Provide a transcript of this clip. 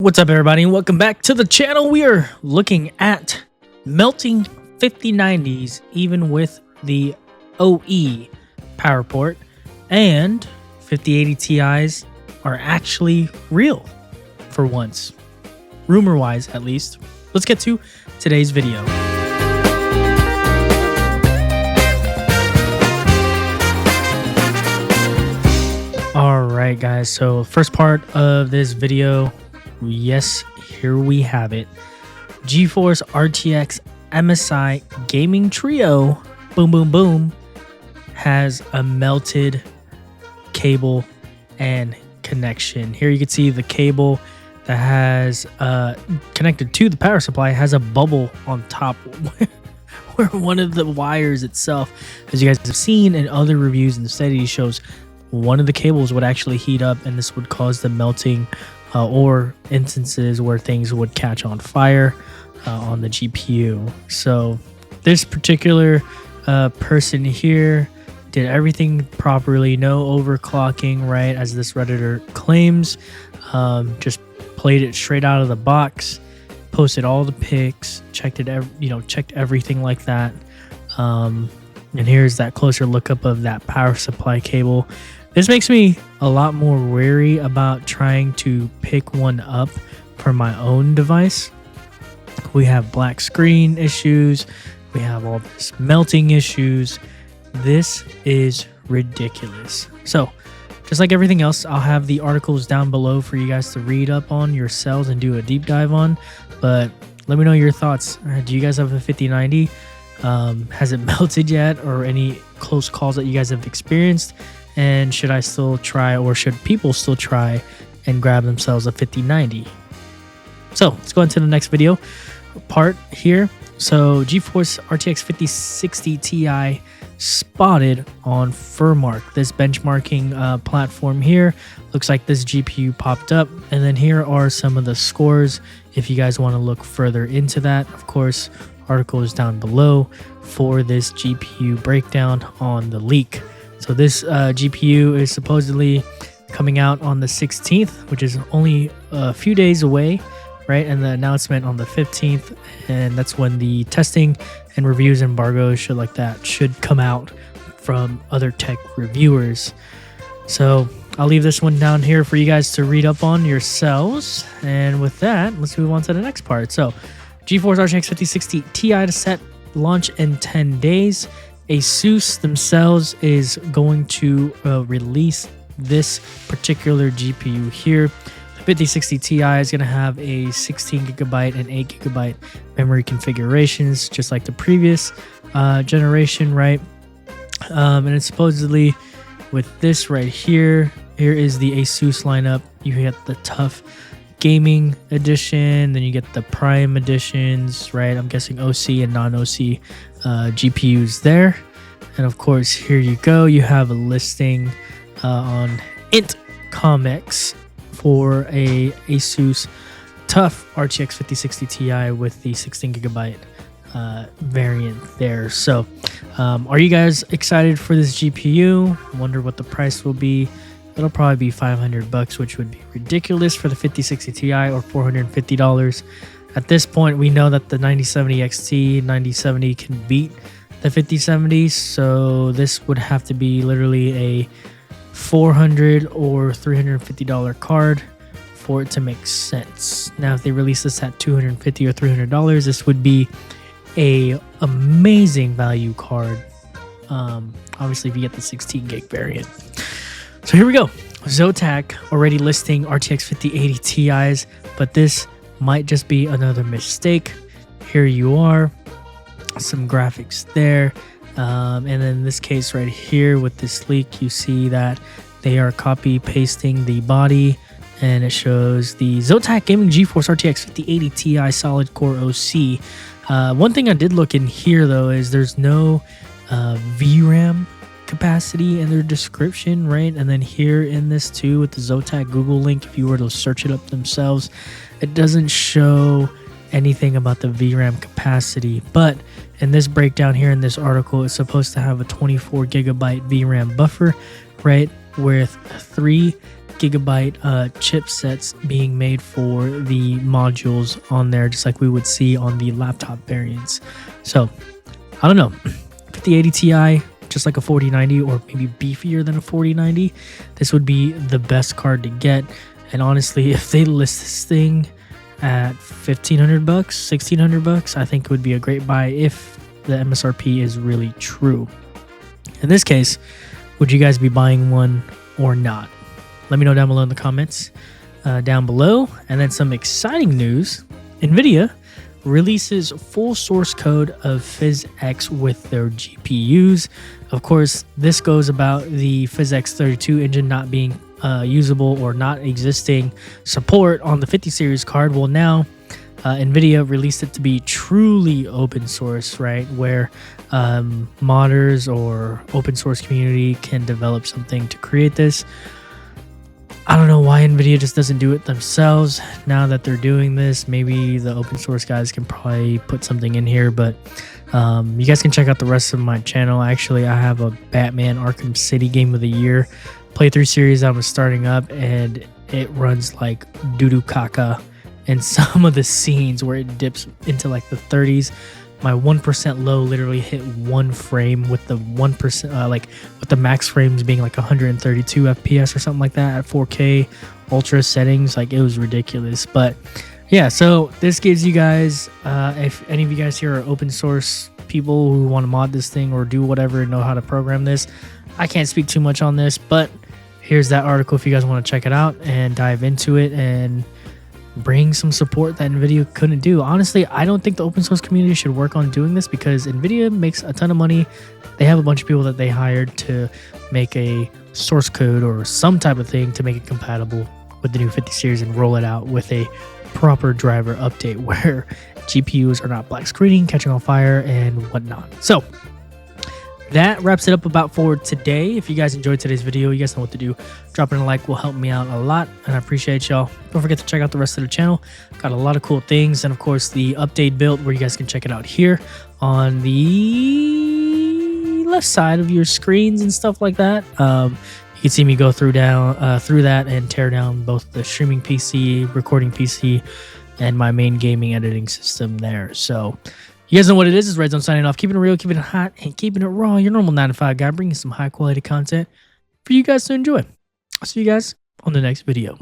What's up, everybody, and welcome back to the channel. We are looking at melting 5090s even with the OE power port, and 5080 Ti's are actually real for once, rumor wise at least. Let's get to today's video. All right, guys, so first part of this video, yes, here we have it. GeForce RTX MSI gaming trio, boom, boom, boom, has a melted cable and connection. Here you can see the cable that has connected to the power supply has a bubble on top where one of the wires itself, as you guys have seen in other reviews and studies, shows one of the cables would actually heat up, and this would cause the melting or instances where things would catch on fire on the GPU. So this particular person here did everything properly, no overclocking, right, as this Redditor claims. Just played it straight out of the box, posted all the pics, checked it, checked everything like that. And here's that closer lookup of that power supply cable. This makes me a lot more wary about trying to pick one up for my own device. We have black screen issues. We have all this melting issues. This is ridiculous. So, just like everything else, I'll have the articles down below for you guys to read up on yourselves and do a deep dive on. But let me know your thoughts. Do you guys have a 5090? Has it melted yet, or any close calls that you guys have experienced? And should I still try, or should people still try and grab themselves a 5090? So let's go into the next video part here. So GeForce RTX 5060 Ti spotted on FurMark, this benchmarking platform here. Looks like this GPU popped up, and then here are some of the scores if you guys want to look further into that. Of course, article is down below for this GPU breakdown on the leak. So this GPU is supposedly coming out on the 16th, which is only a few days away, right? And the announcement on the 15th, and that's when the testing and reviews, embargoes, shit like that, should come out from other tech reviewers. So I'll leave this one down here for you guys to read up on yourselves. And with that, let's move on to the next part. So GeForce RTX 5060 Ti to set launch in 10 days. ASUS themselves is going to release this particular GPU here. The 5060 Ti is going to have a 16 gigabyte and 8 gigabyte memory configurations, just like the previous generation, right? And it's supposedly with this right here. Here is the ASUS lineup. You get the Tuff Gaming Edition, then you get the Prime Editions, right? I'm guessing OC and non-OC GPUs there. And of course, here you go. You have a listing on Int Comics for a ASUS Tuff RTX 5060 Ti with the 16 gigabyte variant there. So are you guys excited for this GPU? Wonder what the price will be. It'll probably be $500, which would be ridiculous for the 5060 Ti, or $450. At this point, we know that the 9070 XT 9070 can beat the 5070, so this would have to be literally a $400 or $350 card for it to make sense. Now, if they release this at $250 or $300, this would be a amazing value card. Obviously, if you get the 16 gig variant. So here we go. Zotac already listing RTX 5080 Ti's, but this might just be another mistake. Here you are, some graphics there. And in this case right here with this leak, you see that they are copy pasting the body, and it shows the Zotac Gaming GeForce RTX 5080 Ti solid core OC. One thing I did look in here though is there's no VRAM capacity in their description, right? And then here in this too with the Zotac Google link, if you were to search it up themselves, it doesn't show anything about the VRAM capacity. But in this breakdown here in this article, it's supposed to have a 24 gigabyte VRAM buffer, right, with 3 Gigabyte chipsets being made for the modules on there, just like we would see on the laptop variants. So I don't know, 5080 Ti, just like a 4090 or maybe beefier than a 4090, this would be the best card to get. And honestly, if they list this thing at $1,500 bucks, $1,600 bucks, I think it would be a great buy if the MSRP is really true. In this case, would you guys be buying one or not? Let me know down below in the comments down below. And then some exciting news: Nvidia releases full source code of PhysX with their GPUs. Of course, this goes about the PhysX 32 engine not being usable or not existing support on the 50 series card. Well, now Nvidia released it to be truly open source, right? Where modders or open source community can develop something to create this. I don't know why Nvidia just doesn't do it themselves. Now that they're doing this, maybe the open source guys can probably put something in here, but you guys can check out the rest of my channel. Actually, I have a Batman Arkham City Game of the Year playthrough series I was starting up, and it runs like doo-doo caca in some of the scenes where it dips into like the 30s. My 1% low literally hit one frame, with the 1% with the max frames being like 132 FPS or something like that at 4K ultra settings. Like, it was ridiculous. But yeah, so this gives you guys, if any of you guys here are open source people who want to mod this thing or do whatever and know how to program this, I can't speak too much on this, but here's that article if you guys want to check it out and dive into it and bring some support that Nvidia couldn't do. Honestly, I don't think the open source community should work on doing this, because Nvidia makes a ton of money. They have a bunch of people that they hired to make a source code or some type of thing to make it compatible with the new 50 series and roll it out with a proper driver update where GPUs are not black screening, catching on fire, and whatnot. So that wraps it up about for today. If you guys enjoyed today's video, you guys know what to do. Dropping a like will help me out a lot, and I appreciate y'all. Don't forget to check out the rest of the channel. Got a lot of cool things, and of course the update build where you guys can check it out here on the left side of your screens and stuff like that. You can see me go through that and tear down both the streaming PC, recording PC, and my main gaming editing system there. So you guys know what it is. It's Red Zone signing off. Keeping it real, keeping it hot, and keeping it raw. Your normal 9 to 5 guy, bringing some high quality content for you guys to enjoy. I'll see you guys on the next video.